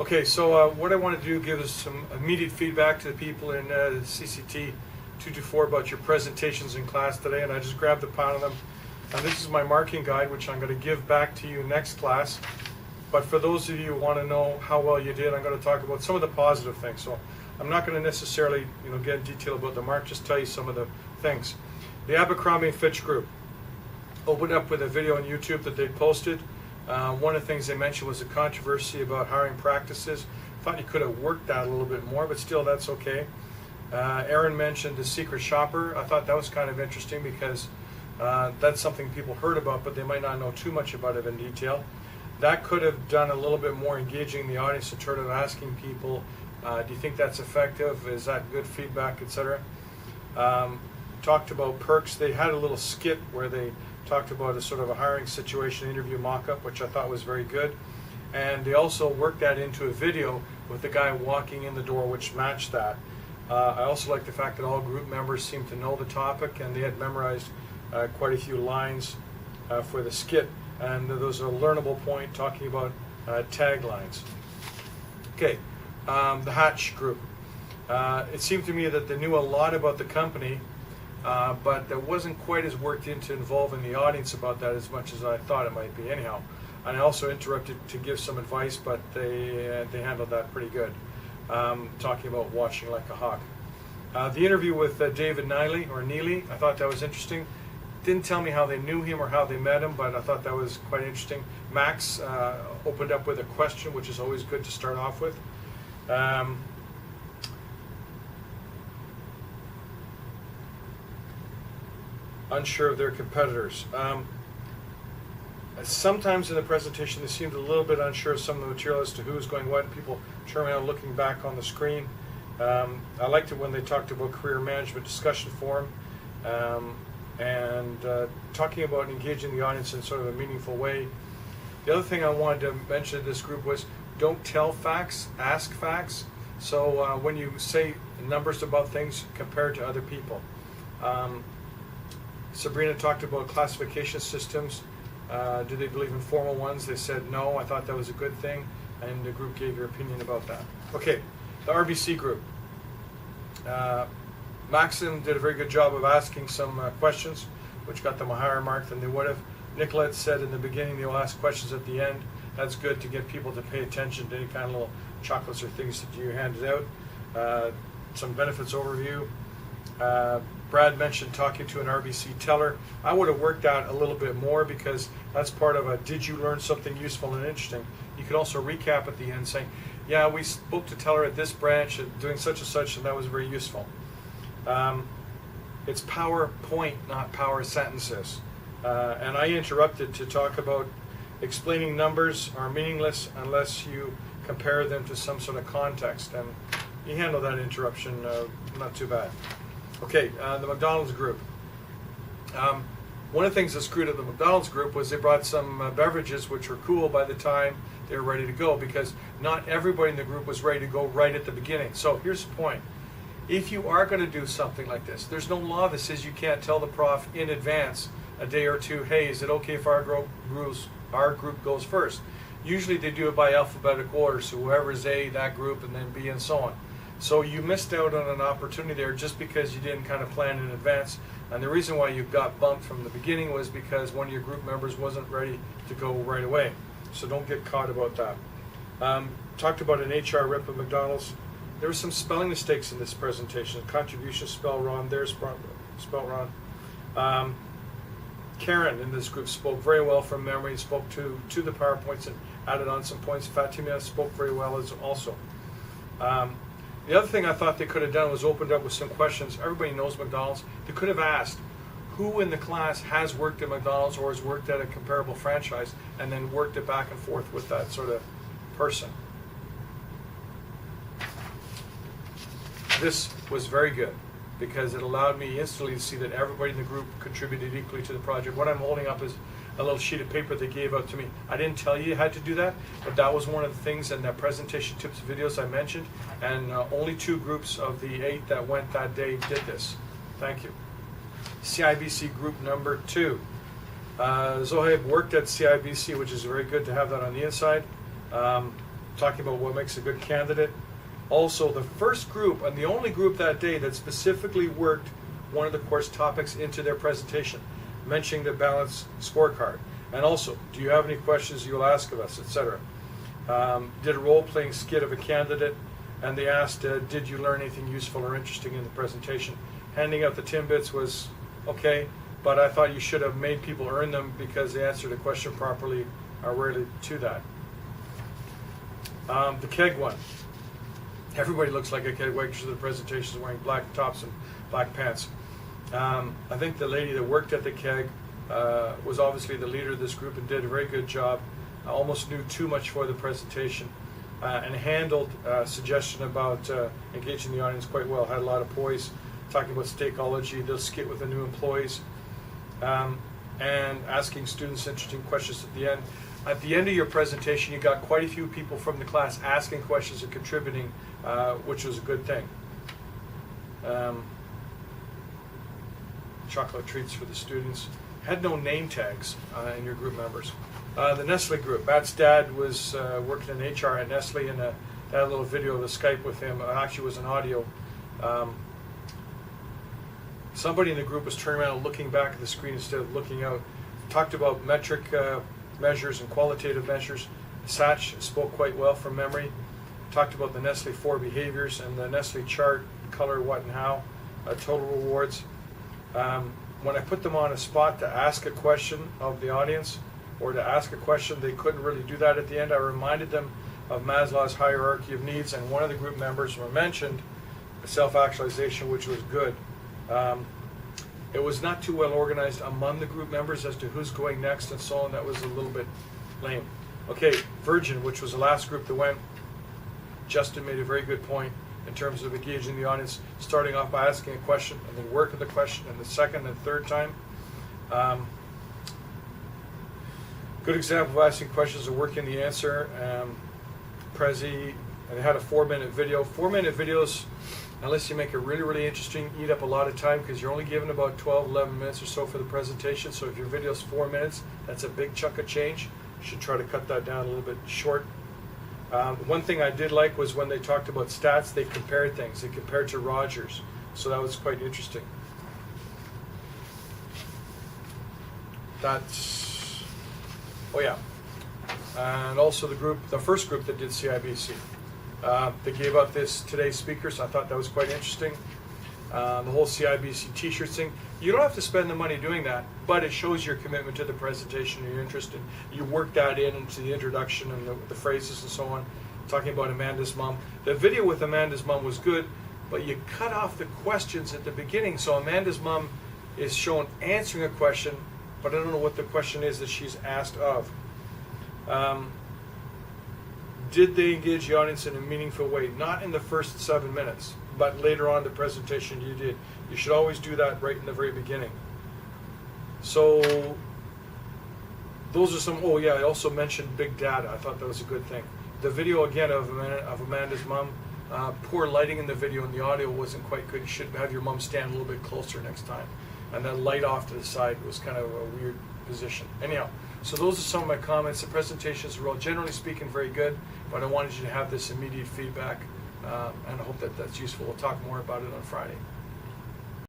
Okay, so what I want to do give is some immediate feedback to the people in CCT-224 about your presentations in class today, and I just grabbed a pile of them. And this is my marking guide, which I'm going to give back to you next class. But for those of you who want to know how well you did, I'm going to talk about some of the positive things. So I'm not going to necessarily, get in detail about the mark, just tell you some of the things. The Abercrombie & Fitch group opened up with a video on YouTube that they posted. One of the things they mentioned was a controversy about hiring practices. Thought you could have worked that a little bit more, but still that's okay. Aaron mentioned the secret shopper. I thought that was kind of interesting because that's something people heard about, but they might not know too much about it in detail. That could have done a little bit more engaging the audience in terms of asking people, do you think that's effective? Is that good feedback, etc.? Talked about perks. They had a little skit where they talked about a sort of a hiring situation interview mock-up, which I thought was very good. And they also worked that into a video with the guy walking in the door, which matched that. I also like the fact that all group members seemed to know the topic, and they had memorized quite a few lines for the skit. And there was a learnable point talking about taglines. Okay, the Hatch group. It seemed to me that they knew a lot about the company, but that wasn't quite as worked into involving the audience about that as much as I thought it might be anyhow. And I also interrupted to give some advice, but they handled that pretty good, talking about watching like a hawk. The interview with David Neely, I thought that was interesting. Didn't tell me how they knew him or how they met him, but I thought that was quite interesting. Max opened up with a question, which is always good to start off with. Unsure of their competitors. Sometimes in the presentation they seemed a little bit unsure of some of the material as to who was going what, and people turn around looking back on the screen. I liked it when they talked about career management discussion forum, and talking about engaging the audience in sort of a meaningful way. The other thing I wanted to mention to this group was don't tell facts, ask facts. So when you say numbers about things, compare to other people. Sabrina talked about classification systems. Do they believe in formal ones? They said no. I thought that was a good thing, and the group gave your opinion about that. Okay, the RBC group. Maxim did a very good job of asking some questions, which got them a higher mark than they would have. Nicolette said in the beginning they will ask questions at the end. That's good to get people to pay attention to any kind of little chocolates or things that you handed out. Some benefits overview. Brad mentioned talking to an RBC teller. I would have worked out a little bit more because that's part of a did you learn something useful and interesting. You could also recap at the end saying, yeah, we spoke to teller at this branch and doing such and such, and that was very useful. It's PowerPoint, not power sentences. And I interrupted to talk about explaining numbers are meaningless unless you compare them to some sort of context. And you handle that interruption not too bad. Okay, the McDonald's group. One of the things that screwed up the McDonald's group was they brought some beverages which were cool by the time they were ready to go, because not everybody in the group was ready to go right at the beginning. So here's the point. If you are going to do something like this, there's no law that says you can't tell the prof in advance a day or two, hey, is it okay if our group goes first? Usually they do it by alphabetical order, so whoever's A, that group, and then B, and so on. So you missed out on an opportunity there just because you didn't kind of plan in advance. And the reason why you got bumped from the beginning was because one of your group members wasn't ready to go right away. So don't get caught about that. Talked about an HR rep at McDonald's. There were some spelling mistakes in this presentation. Contribution spelled wrong, theirs spelled wrong. Karen in this group spoke very well from memory, spoke to the PowerPoints and added on some points. Fatima spoke very well as also. The other thing I thought they could have done was opened up with some questions. Everybody knows McDonald's. They could have asked who in the class has worked at McDonald's or has worked at a comparable franchise, and then worked it back and forth with that sort of person. This was very good because it allowed me instantly to see that everybody in the group contributed equally to the project. What I'm holding up is a little sheet of paper they gave out to me. I didn't tell you had to do that, but that was one of the things in that presentation tips videos I mentioned, and only 2 groups of the 8 that went that day did this. Thank you. CIBC group number 2. Zohaib worked at CIBC, which is very good to have that on the inside. talking about what makes a good candidate. Also, the first group and the only group that day that specifically worked one of the course topics into their presentation, mentioning the balanced scorecard. And also, do you have any questions you'll ask of us, etc. Did a role-playing skit of a candidate, and they asked, did you learn anything useful or interesting in the presentation? Handing out the Timbits was okay, but I thought you should have made people earn them because they answered a question properly related to that. The keg one. Everybody looks like a keg waitress of the presentation is wearing black tops and black pants. I think the lady that worked at the keg was obviously the leader of this group and did a very good job. Almost knew too much for the presentation and handled suggestion about engaging the audience quite well. Had a lot of poise, talking about stakeology, the skit with the new employees, and asking students interesting questions at the end. At the end of your presentation, you got quite a few people from the class asking questions and contributing, which was a good thing. Chocolate treats for the students. Had no name tags in your group members. The Nestle group. Matt's dad was working in HR at Nestle, and I had a little video of the Skype with him. Actually, it was an audio. Somebody in the group was turning around and looking back at the screen instead of looking out. Talked about metric measures and qualitative measures. Satch spoke quite well from memory. Talked about the Nestle 4 behaviors and the Nestle chart, color, what, and how, total rewards. When I put them on a spot to ask a question of the audience or to ask a question, they couldn't really do that at the end. I reminded them of Maslow's hierarchy of needs, and one of the group members mentioned self-actualization, which was good. It was not too well organized among the group members as to who's going next and so on. That was a little bit lame. Okay, Virgin, which was the last group that went, Justin made a very good point in terms of engaging the audience, starting off by asking a question and then working the question and the second and third time. Good example of asking questions and working the answer. Prezi, and they had a 4-minute video. 4-minute videos, unless you make it really, really interesting, eat up a lot of time because you're only given about 12, 11 minutes or so for the presentation. So if your video's 4 minutes, that's a big chunk of change. You should try to cut that down a little bit short. One thing I did like was when they talked about stats, they compared things. They compared to Rogers. So that was quite interesting. That's, oh yeah. And also the first group that did CIBC. They gave out today's speakers. I thought that was quite interesting. The whole CIBC t-shirt thing. You don't have to spend the money doing that, but it shows your commitment to the presentation and your interest. You work that into the introduction and the phrases and so on, talking about Amanda's mom. The video with Amanda's mom was good, but you cut off the questions at the beginning. So Amanda's mom is shown answering a question, but I don't know what the question is that she's asked of. Did they engage the audience in a meaningful way? Not in the first 7 minutes, but later on in the presentation you did. You should always do that right in the very beginning. So those are some, oh yeah, I also mentioned big data. I thought that was a good thing. The video again of Amanda's mom, poor lighting in the video and the audio wasn't quite good. You should have your mom stand a little bit closer next time. And that light off to the side was kind of a weird position. Anyhow, so those are some of my comments. The presentations were all, generally speaking, very good, but I wanted you to have this immediate feedback, and I hope that that's useful. We'll talk more about it on Friday.